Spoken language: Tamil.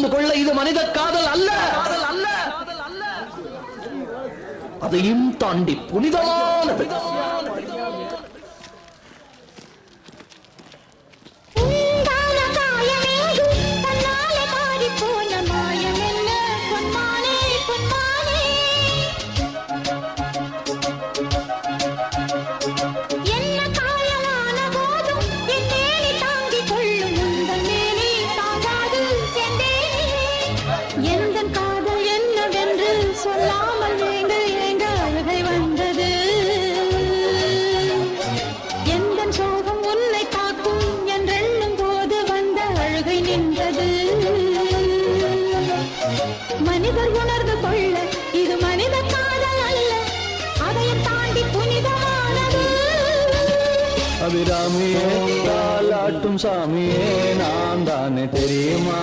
புரிந்து கொள்ள இது மனித காதல் அல்ல, அதையும் தாண்டி புனிதமானது. மனிதர் உணர்ந்து கொள்ள இது மனித காதல் அல்ல, அதையும் தாண்டி புனிதமானது. அபிராமியே தாலாட்டும் சாமியே நான் தானே தெரியுமா?